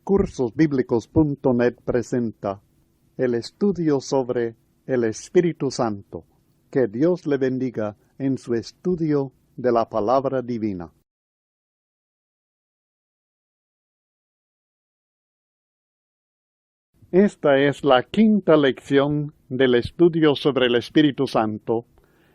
Cursosbíblicos.net presenta el estudio sobre el Espíritu Santo. Que Dios le bendiga en su estudio de la palabra divina. Esta es la quinta lección del estudio sobre el Espíritu Santo,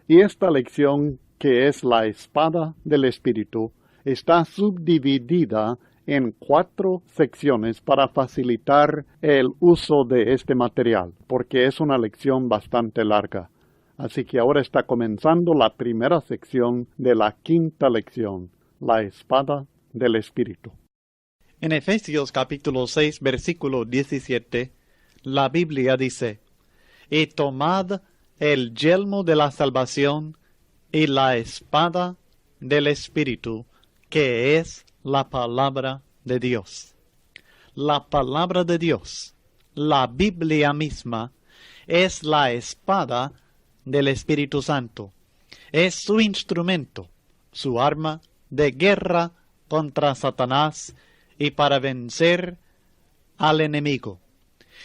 y esta lección, que es la espada del Espíritu, está subdividida en 4 secciones para facilitar el uso de este material, porque es una lección bastante larga. Así que ahora está comenzando la primera sección de la quinta lección, la espada del Espíritu. En Efesios capítulo 6, versículo 17, la Biblia dice: «Y tomad el yelmo de la salvación y la espada del Espíritu, que es la palabra de Dios». La palabra de Dios, la Biblia misma, es la espada del Espíritu Santo. Es su instrumento, su arma de guerra contra Satanás y para vencer al enemigo.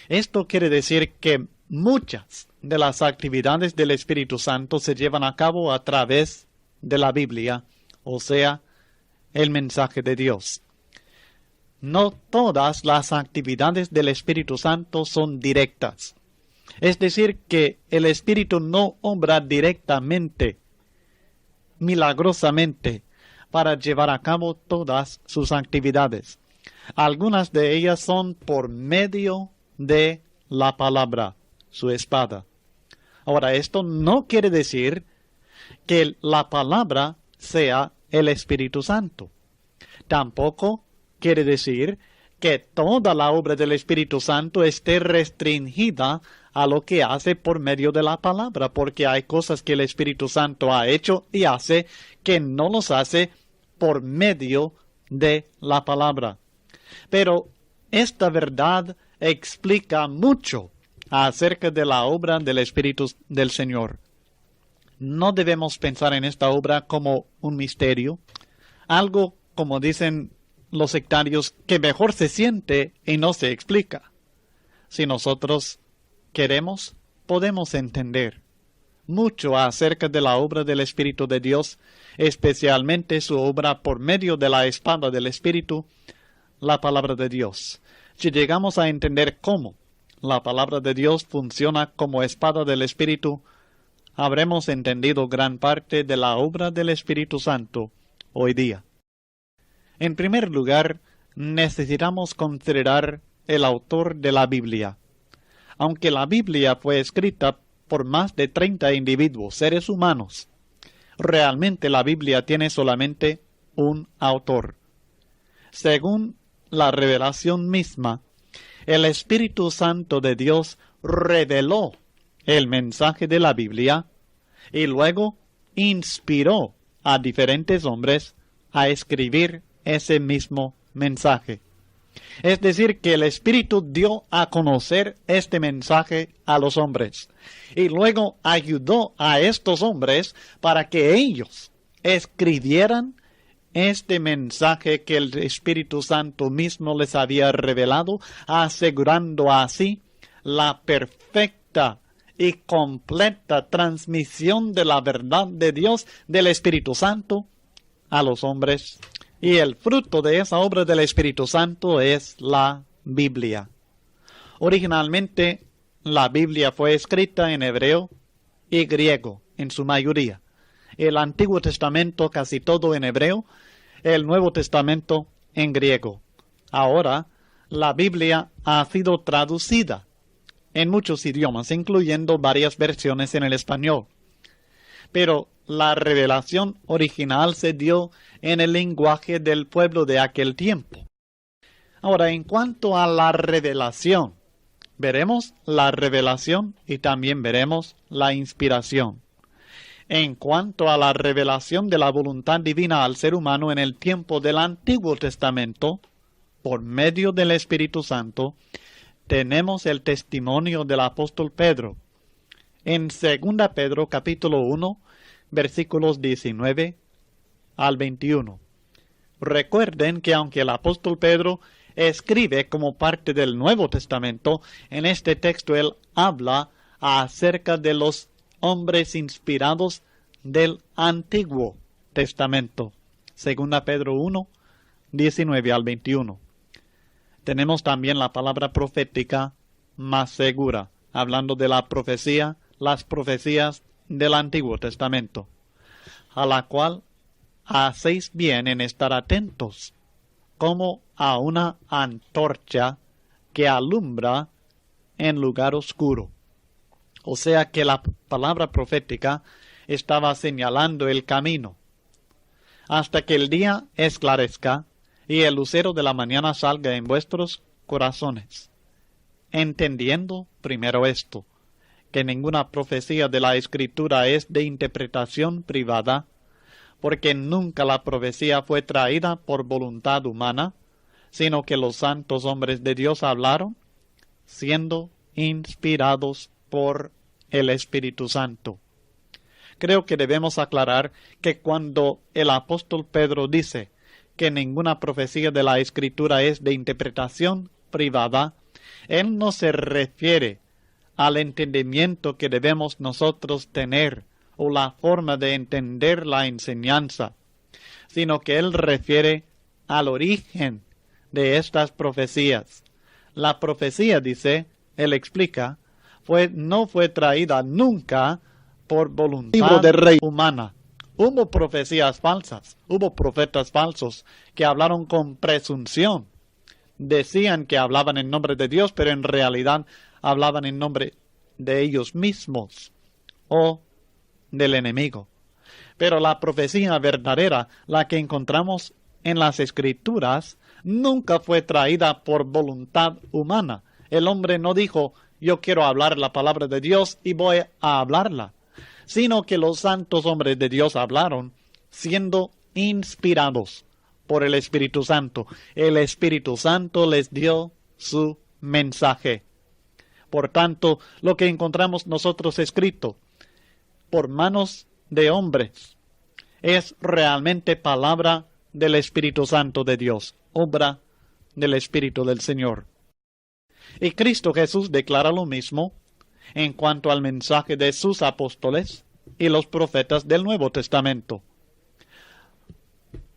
Esto quiere decir que muchas de las actividades del Espíritu Santo se llevan a cabo a través de la Biblia, o sea, el mensaje de Dios. No todas las actividades del Espíritu Santo son directas. Es decir, que el Espíritu no obra directamente, milagrosamente, para llevar a cabo todas sus actividades. Algunas de ellas son por medio de la palabra, su espada. Ahora, esto no quiere decir que la palabra sea el Espíritu Santo. Tampoco quiere decir que toda la obra del Espíritu Santo esté restringida a lo que hace por medio de la palabra, porque hay cosas que el Espíritu Santo ha hecho y hace que no los hace por medio de la palabra. Pero esta verdad explica mucho acerca de la obra del Espíritu del Señor. No debemos pensar en esta obra como un misterio, algo, como dicen los sectarios, que mejor se siente y no se explica. Si nosotros queremos, podemos entender mucho acerca de la obra del Espíritu de Dios, especialmente su obra por medio de la espada del Espíritu, la palabra de Dios. Si llegamos a entender cómo la palabra de Dios funciona como espada del Espíritu, habremos entendido gran parte de la obra del Espíritu Santo hoy día. En primer lugar, necesitamos considerar el autor de la Biblia. Aunque la Biblia fue escrita por más de 30 individuos, seres humanos, realmente la Biblia tiene solamente un autor. Según la revelación misma, el Espíritu Santo de Dios reveló el mensaje de la Biblia y luego inspiró a diferentes hombres a escribir ese mismo mensaje. Es decir, que el Espíritu dio a conocer este mensaje a los hombres y luego ayudó a estos hombres para que ellos escribieran este mensaje que el Espíritu Santo mismo les había revelado, asegurando así la perfecta y completa transmisión de la verdad de Dios del Espíritu Santo a los hombres. Y el fruto de esa obra del Espíritu Santo es la Biblia. Originalmente, la Biblia fue escrita en hebreo y griego, en su mayoría. El Antiguo Testamento casi todo en hebreo, el Nuevo Testamento en griego. Ahora, la Biblia ha sido traducida en muchos idiomas, incluyendo varias versiones en el español. Pero la revelación original se dio en el lenguaje del pueblo de aquel tiempo. Ahora, en cuanto a la revelación, veremos la revelación y también veremos la inspiración. En cuanto a la revelación de la voluntad divina al ser humano en el tiempo del Antiguo Testamento, por medio del Espíritu Santo, tenemos el testimonio del apóstol Pedro. En 2 Pedro capítulo 1, versículos 19 al 21. Recuerden que aunque el apóstol Pedro escribe como parte del Nuevo Testamento, en este texto él habla acerca de los hombres inspirados del Antiguo Testamento. 2 Pedro 1, 19 al 21. Tenemos también la palabra profética más segura, hablando de la profecía, las profecías del Antiguo Testamento, a la cual hacéis bien en estar atentos, como a una antorcha que alumbra en lugar oscuro. O sea que la palabra profética estaba señalando el camino, hasta que el día esclarezca y el lucero de la mañana salga en vuestros corazones. Entendiendo primero esto, que ninguna profecía de la Escritura es de interpretación privada, porque nunca la profecía fue traída por voluntad humana, sino que los santos hombres de Dios hablaron, siendo inspirados por el Espíritu Santo. Creo que debemos aclarar que cuando el apóstol Pedro dice que ninguna profecía de la Escritura es de interpretación privada, él no se refiere al entendimiento que debemos nosotros tener o la forma de entender la enseñanza, sino que él refiere al origen de estas profecías. La profecía, dice, él explica, no fue traída nunca por voluntad humana. Hubo profecías falsas, hubo profetas falsos que hablaron con presunción. Decían que hablaban en nombre de Dios, pero en realidad hablaban en nombre de ellos mismos o del enemigo. Pero la profecía verdadera, la que encontramos en las Escrituras, nunca fue traída por voluntad humana. El hombre no dijo, yo quiero hablar la palabra de Dios y voy a hablarla, sino que los santos hombres de Dios hablaron, siendo inspirados por el Espíritu Santo. El Espíritu Santo les dio su mensaje. Por tanto, lo que encontramos nosotros escrito por manos de hombres es realmente palabra del Espíritu Santo de Dios, obra del Espíritu del Señor. Y Cristo Jesús declara lo mismo en cuanto al mensaje de sus apóstoles y los profetas del Nuevo Testamento.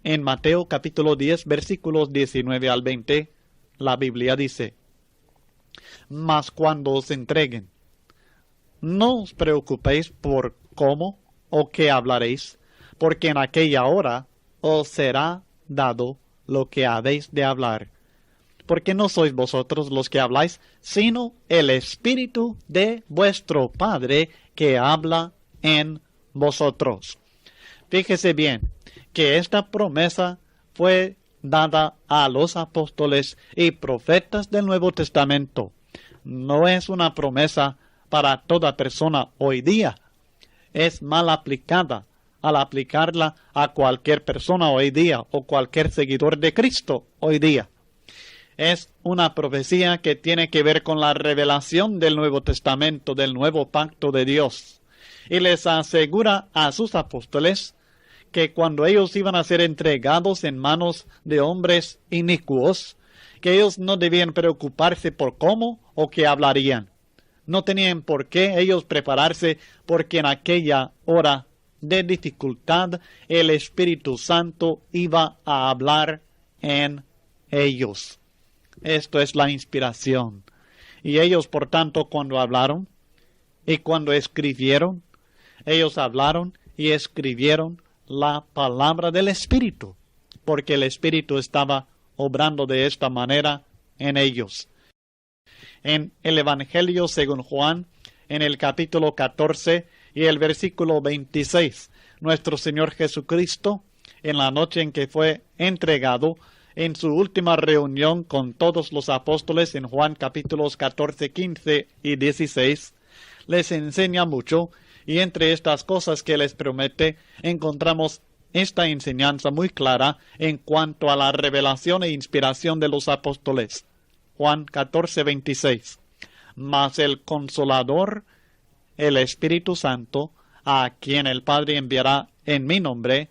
En Mateo capítulo 10, versículos 19 al 20, la Biblia dice, mas cuando os entreguen, no os preocupéis por cómo o qué hablaréis, porque en aquella hora os será dado lo que habéis de hablar. Porque no sois vosotros los que habláis, sino el Espíritu de vuestro Padre que habla en vosotros. Fíjese bien que esta promesa fue dada a los apóstoles y profetas del Nuevo Testamento. No es una promesa para toda persona hoy día. Es mal aplicada al aplicarla a cualquier persona hoy día o cualquier seguidor de Cristo hoy día. Es una profecía que tiene que ver con la revelación del Nuevo Testamento, del nuevo pacto de Dios. Y les asegura a sus apóstoles que cuando ellos iban a ser entregados en manos de hombres inicuos, que ellos no debían preocuparse por cómo o qué hablarían. No tenían por qué ellos prepararse, porque en aquella hora de dificultad el Espíritu Santo iba a hablar en ellos. Esto es la inspiración. Y ellos, por tanto, cuando hablaron y cuando escribieron, ellos hablaron y escribieron la palabra del Espíritu, porque el Espíritu estaba obrando de esta manera en ellos. En el Evangelio según Juan, en el capítulo 14 y el versículo 26, nuestro Señor Jesucristo, en la noche en que fue entregado, en su última reunión con todos los apóstoles en Juan capítulos 14, 15 y 16, les enseña mucho, y entre estas cosas que les promete, encontramos esta enseñanza muy clara en cuanto a la revelación e inspiración de los apóstoles. Juan 14, 26. Mas el Consolador, el Espíritu Santo, a quien el Padre enviará en mi nombre,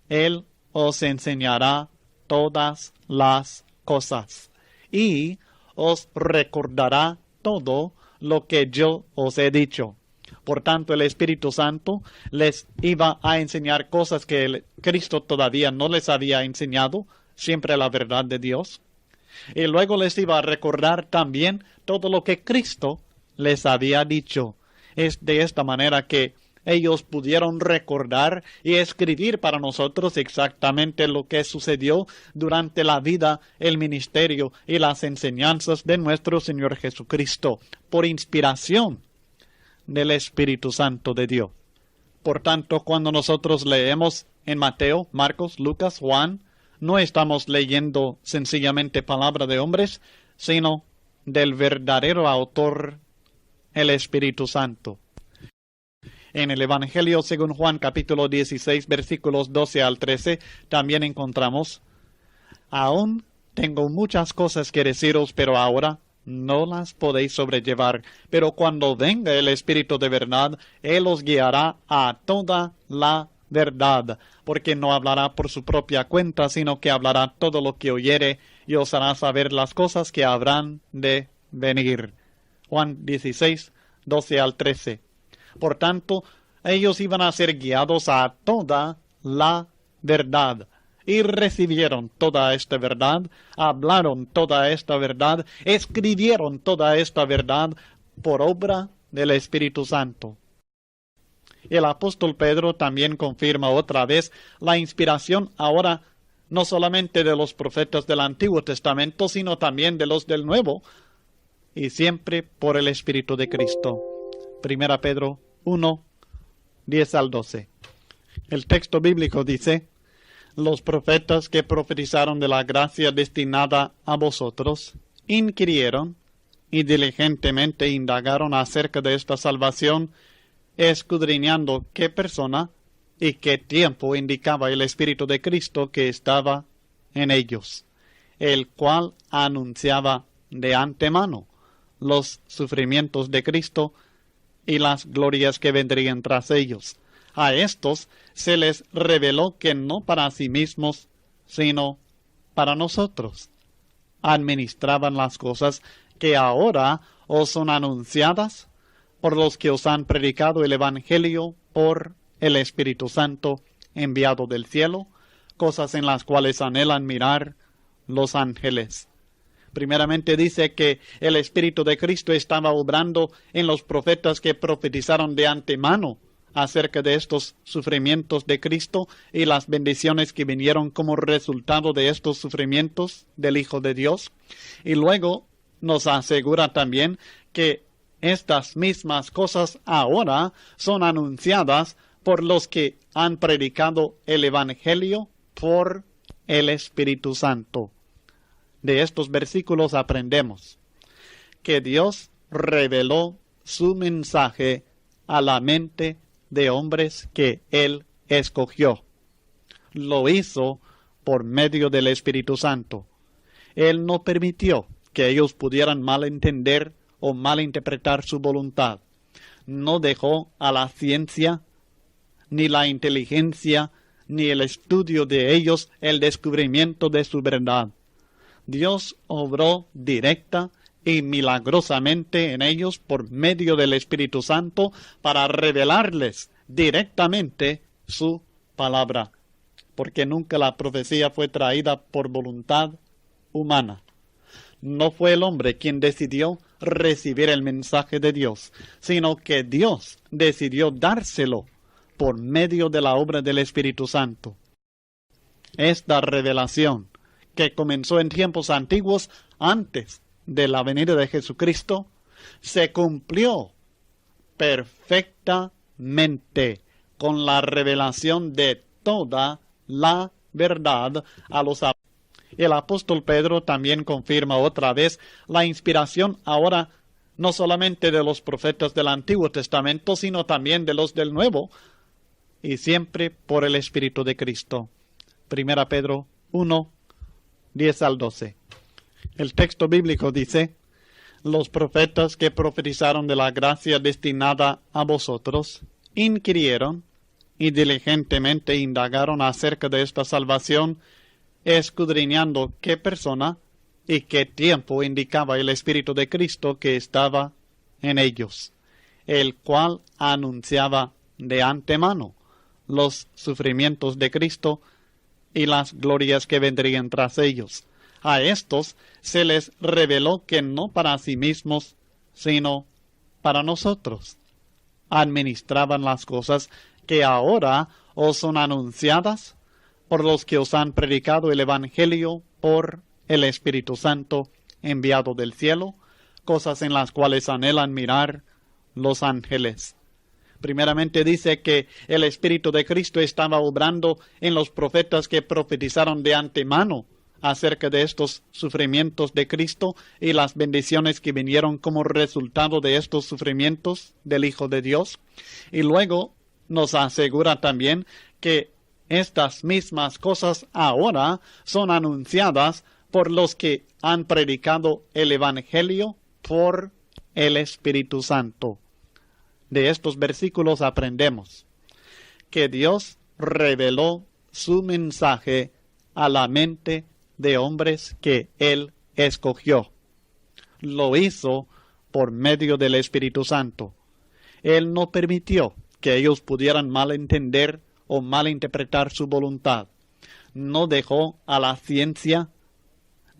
Él os enseñará todas las cosas, y os recordará todo lo que yo os he dicho. Por tanto, el Espíritu Santo les iba a enseñar cosas que Cristo todavía no les había enseñado, siempre la verdad de Dios. Y luego les iba a recordar también todo lo que Cristo les había dicho. Es de esta manera que ellos pudieron recordar y escribir para nosotros exactamente lo que sucedió durante la vida, el ministerio y las enseñanzas de nuestro Señor Jesucristo, por inspiración del Espíritu Santo de Dios. Por tanto, cuando nosotros leemos en Mateo, Marcos, Lucas, Juan, no estamos leyendo sencillamente palabra de hombres, sino del verdadero autor, el Espíritu Santo. En el Evangelio según Juan capítulo 16 versículos 12 al 13 también encontramos: aún tengo muchas cosas que deciros, pero ahora no las podéis sobrellevar. Pero cuando venga el Espíritu de verdad, Él os guiará a toda la verdad, porque no hablará por su propia cuenta, sino que hablará todo lo que oyere y os hará saber las cosas que habrán de venir. Juan 16, 12 al 13. Por tanto, ellos iban a ser guiados a toda la verdad. Y recibieron toda esta verdad, hablaron toda esta verdad, escribieron toda esta verdad por obra del Espíritu Santo. El apóstol Pedro también confirma otra vez la inspiración ahora no solamente de los profetas del Antiguo Testamento, sino también de los del Nuevo, y siempre por el Espíritu de Cristo. 1 Pedro 1, 10 al 12. El texto bíblico dice: los profetas que profetizaron de la gracia destinada a vosotros, inquirieron y diligentemente indagaron acerca de esta salvación, escudriñando qué persona y qué tiempo indicaba el Espíritu de Cristo que estaba en ellos, el cual anunciaba de antemano los sufrimientos de Cristo y las glorias que vendrían tras ellos. A estos se les reveló que no para sí mismos, sino para nosotros, administraban las cosas que ahora os son anunciadas por los que os han predicado el Evangelio por el Espíritu Santo enviado del cielo, cosas en las cuales anhelan mirar los ángeles. Primeramente dice que el Espíritu de Cristo estaba obrando en los profetas que profetizaron de antemano acerca de estos sufrimientos de Cristo y las bendiciones que vinieron como resultado de estos sufrimientos del Hijo de Dios. Y luego nos asegura también que estas mismas cosas ahora son anunciadas por los que han predicado el Evangelio por el Espíritu Santo. De estos versículos aprendemos que Dios reveló su mensaje a la mente de hombres que Él escogió. Lo hizo por medio del Espíritu Santo. Él no permitió que ellos pudieran malentender o malinterpretar su voluntad. No dejó a la ciencia, ni la inteligencia, ni el estudio de ellos el descubrimiento de su verdad. Dios obró directa y milagrosamente en ellos por medio del Espíritu Santo para revelarles directamente su palabra, porque nunca la profecía fue traída por voluntad humana. No fue el hombre quien decidió recibir el mensaje de Dios, sino que Dios decidió dárselo por medio de la obra del Espíritu Santo. Esta revelación, que comenzó en tiempos antiguos antes de la venida de Jesucristo, se cumplió perfectamente con la revelación de toda la verdad a los apóstoles. El apóstol Pedro también confirma otra vez la inspiración ahora no solamente de los profetas del Antiguo Testamento, sino también de los del Nuevo, y siempre por el Espíritu de Cristo. 1 Pedro 1, 10 al 12. El texto bíblico dice: los profetas que profetizaron de la gracia destinada a vosotros, inquirieron y diligentemente indagaron acerca de esta salvación, escudriñando qué persona y qué tiempo indicaba el Espíritu de Cristo que estaba en ellos, el cual anunciaba de antemano los sufrimientos de Cristo y las glorias que vendrían tras ellos. A estos se les reveló que no para sí mismos, sino para nosotros administraban las cosas que ahora os son anunciadas por los que os han predicado el Evangelio por el Espíritu Santo enviado del cielo, cosas en las cuales anhelan mirar los ángeles. Primeramente dice que el Espíritu de Cristo estaba obrando en los profetas que profetizaron de antemano acerca de estos sufrimientos de Cristo y las bendiciones que vinieron como resultado de estos sufrimientos del Hijo de Dios. Y luego nos asegura también que estas mismas cosas ahora son anunciadas por los que han predicado el Evangelio por el Espíritu Santo. De estos versículos aprendemos que Dios reveló su mensaje a la mente de hombres que Él escogió. Lo hizo por medio del Espíritu Santo. Él no permitió que ellos pudieran malentender o malinterpretar su voluntad. No dejó a la ciencia,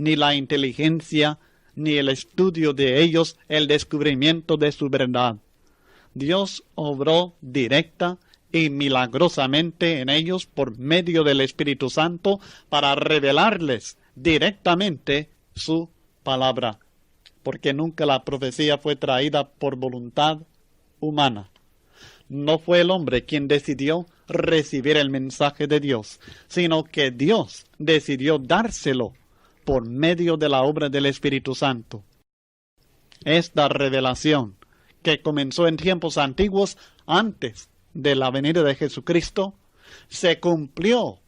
ni la inteligencia, ni el estudio de ellos el descubrimiento de su verdad. Dios obró directa y milagrosamente en ellos por medio del Espíritu Santo para revelarles directamente su palabra, porque nunca la profecía fue traída por voluntad humana. No fue el hombre quien decidió recibir el mensaje de Dios, sino que Dios decidió dárselo por medio de la obra del Espíritu Santo. Esta revelación, que comenzó en tiempos antiguos antes de la venida de Jesucristo, se cumplió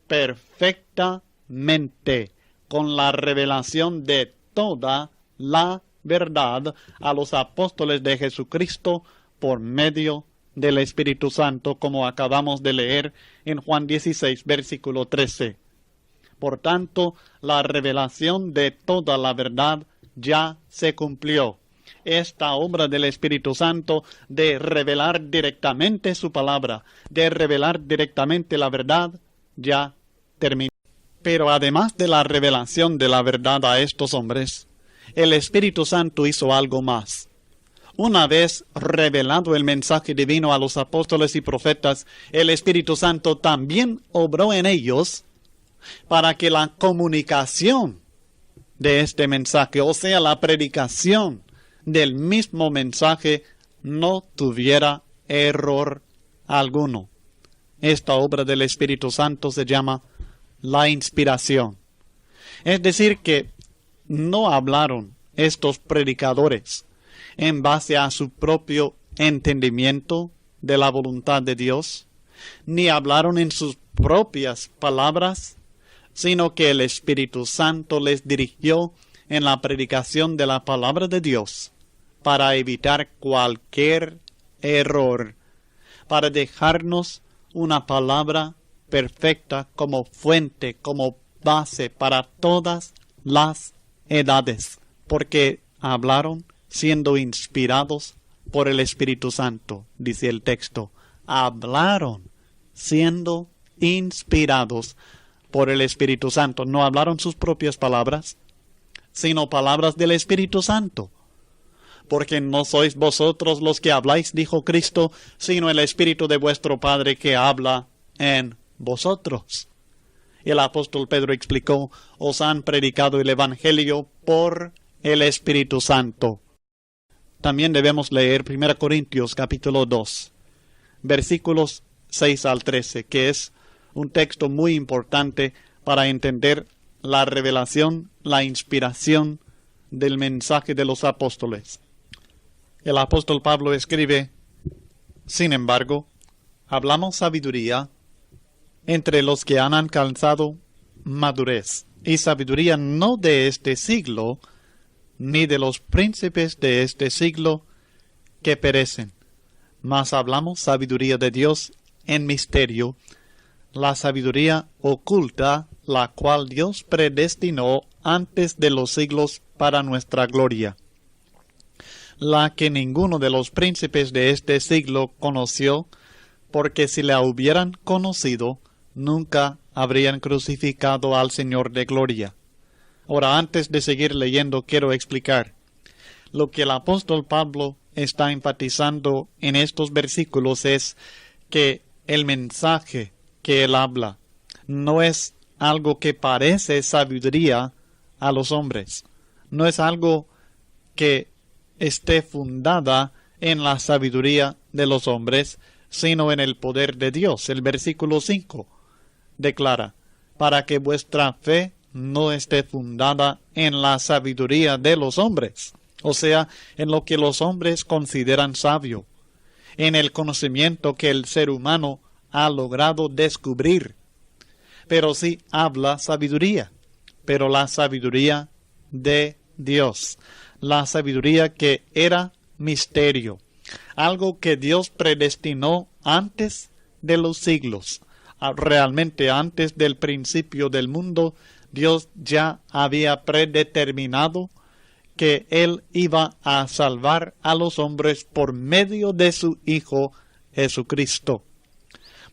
perfectamente con la revelación de toda la verdad a los apóstoles de Jesucristo por medio del Espíritu Santo, como acabamos de leer en Juan 16, versículo 13. Por tanto, la revelación de toda la verdad ya se cumplió. Esta obra del Espíritu Santo de revelar directamente su palabra, de revelar directamente la verdad, ya terminó. Pero además de la revelación de la verdad a estos hombres, el Espíritu Santo hizo algo más. Una vez revelado el mensaje divino a los apóstoles y profetas, el Espíritu Santo también obró en ellos para que la comunicación de este mensaje, o sea, la predicación del mismo mensaje, no tuviera error alguno. Esta obra del Espíritu Santo se llama la inspiración. Es decir, que no hablaron estos predicadores en base a su propio entendimiento de la voluntad de Dios, ni hablaron en sus propias palabras, sino que el Espíritu Santo les dirigió en la predicación de la palabra de Dios para evitar cualquier error, para dejarnos una palabra perfecta como fuente, como base para todas las edades, porque hablaron siendo inspirados por el Espíritu Santo, dice el texto. Hablaron siendo inspirados por el Espíritu Santo. No hablaron sus propias palabras, sino palabras del Espíritu Santo. Porque no sois vosotros los que habláis, dijo Cristo, sino el Espíritu de vuestro Padre que habla en vosotros. Y el apóstol Pedro explicó, os han predicado el Evangelio por el Espíritu Santo. También debemos leer 1 Corintios capítulo 2, versículos 6 al 13, que es un texto muy importante para entender la revelación, la inspiración del mensaje de los apóstoles. El apóstol Pablo escribe, sin embargo, hablamos sabiduría entre los que han alcanzado madurez, y sabiduría no de este siglo, ni de los príncipes de este siglo que perecen, mas hablamos sabiduría de Dios en misterio, la sabiduría oculta, la cual Dios predestinó antes de los siglos para nuestra gloria, la que ninguno de los príncipes de este siglo conoció, porque si la hubieran conocido, nunca habrían crucificado al Señor de gloria. Ahora, antes de seguir leyendo, quiero explicar. Lo que el apóstol Pablo está enfatizando en estos versículos es que el mensaje que él habla no es algo que parece sabiduría a los hombres. No es algo que esté fundada en la sabiduría de los hombres, sino en el poder de Dios. El versículo 5 declara, para que vuestra fe no esté fundada en la sabiduría de los hombres, o sea, en lo que los hombres consideran sabio, en el conocimiento que el ser humano ha logrado descubrir. Pero sí habla sabiduría, pero la sabiduría de Dios, la sabiduría que era misterio, algo que Dios predestinó antes de los siglos. Realmente antes del principio del mundo, Dios ya había predeterminado que Él iba a salvar a los hombres por medio de su Hijo Jesucristo.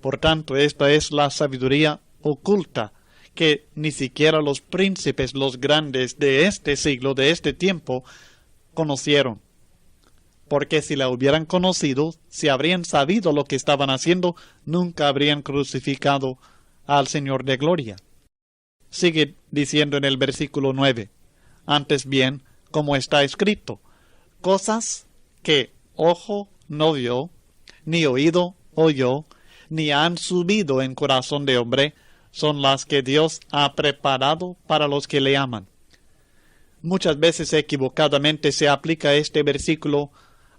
Por tanto, esta es la sabiduría oculta que ni siquiera los príncipes, los grandes de este siglo, de este tiempo, conocieron. Porque si la hubieran conocido, si habrían sabido lo que estaban haciendo, nunca habrían crucificado al Señor de gloria. Sigue diciendo en el versículo 9, antes bien, como está escrito, cosas que ojo no vio, ni oído oyó, ni han subido en corazón de hombre, son las que Dios ha preparado para los que le aman. Muchas veces equivocadamente se aplica este versículo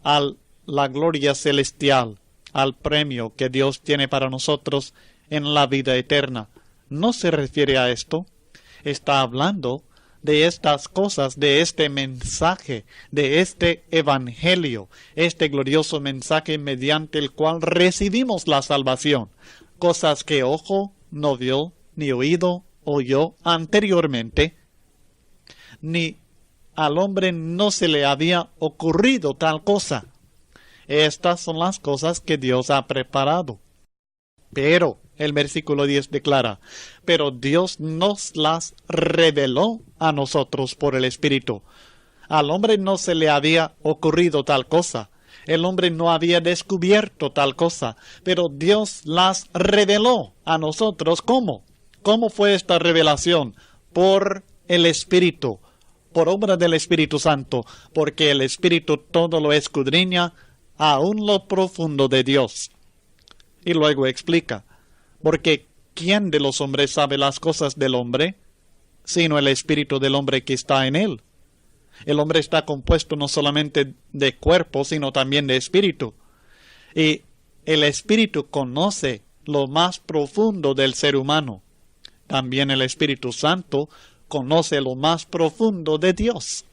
a la gloria celestial, al premio que Dios tiene para nosotros en la vida eterna. No se refiere a esto. Está hablando de estas cosas, de este mensaje, de este evangelio, este glorioso mensaje mediante el cual recibimos la salvación. Cosas que ojo no vio, ni oído oyó anteriormente, ni al hombre no se le había ocurrido tal cosa. Estas son las cosas que Dios ha preparado. Pero, el versículo 10 declara, pero Dios nos las reveló a nosotros por el Espíritu. Al hombre no se le había ocurrido tal cosa. El hombre no había descubierto tal cosa, pero Dios las reveló a nosotros. ¿Cómo? ¿Cómo fue esta revelación? Por el Espíritu, por obra del Espíritu Santo, porque el Espíritu todo lo escudriña, aún lo profundo de Dios. Y luego explica, porque ¿quién de los hombres sabe las cosas del hombre, sino el Espíritu del hombre que está en él? El hombre está compuesto no solamente de cuerpo, sino también de espíritu. Y el Espíritu conoce lo más profundo del ser humano. También el Espíritu Santo conoce lo más profundo de Dios.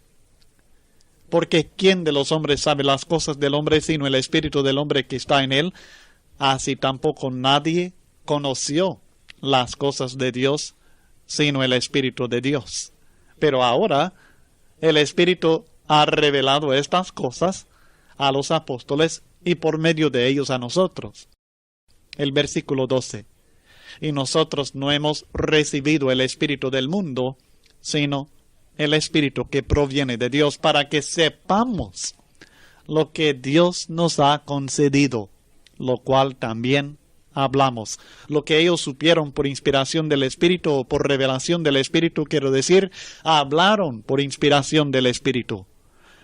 Porque ¿quién de los hombres sabe las cosas del hombre, sino el Espíritu del hombre que está en él? Así tampoco nadie conoció las cosas de Dios, sino el Espíritu de Dios. Pero ahora el Espíritu ha revelado estas cosas a los apóstoles y por medio de ellos a nosotros. El versículo 12. Y nosotros no hemos recibido el Espíritu del mundo, sino el Espíritu que proviene de Dios, para que sepamos lo que Dios nos ha concedido, lo cual también hablamos. Lo que ellos supieron por inspiración del Espíritu o por revelación del Espíritu, quiero decir, hablaron por inspiración del Espíritu.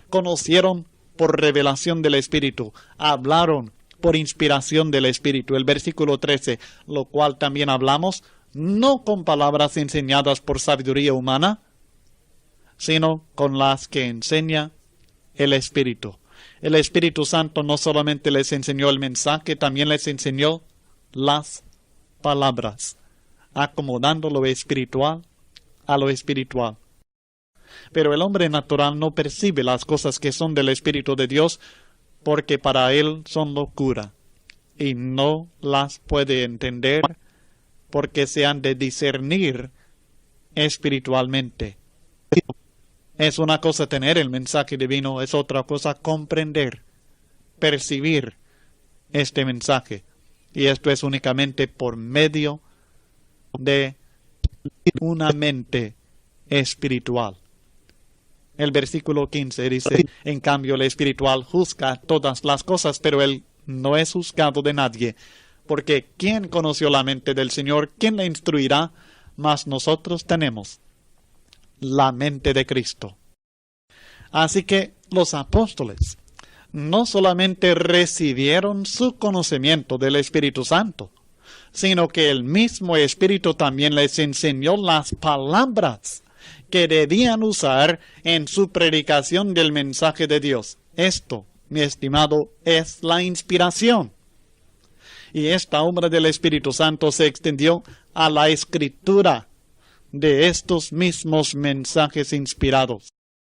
Conocieron por revelación del Espíritu, hablaron por inspiración del Espíritu. El versículo 13, lo cual también hablamos, no con palabras enseñadas por sabiduría humana, sino con las que enseña el Espíritu. El Espíritu Santo no solamente les enseñó el mensaje, también les enseñó las palabras, acomodando lo espiritual a lo espiritual. Pero el hombre natural no percibe las cosas que son del Espíritu de Dios, porque para él son locura, y no las puede entender, porque se han de discernir espiritualmente. Es una cosa tener el mensaje divino, es otra cosa comprender, percibir este mensaje. Y esto es únicamente por medio de una mente espiritual. El versículo 15 dice, en cambio el espiritual juzga todas las cosas, pero él no es juzgado de nadie. Porque ¿quién conoció la mente del Señor? ¿Quién le instruirá? Mas nosotros tenemos la mente de Cristo. Así que los apóstoles no solamente recibieron su conocimiento del Espíritu Santo, sino que el mismo Espíritu también les enseñó las palabras que debían usar en su predicación del mensaje de Dios. Esto, mi estimado, es la inspiración. Y esta obra del Espíritu Santo se extendió a la escritura de estos mismos mensajes inspirados.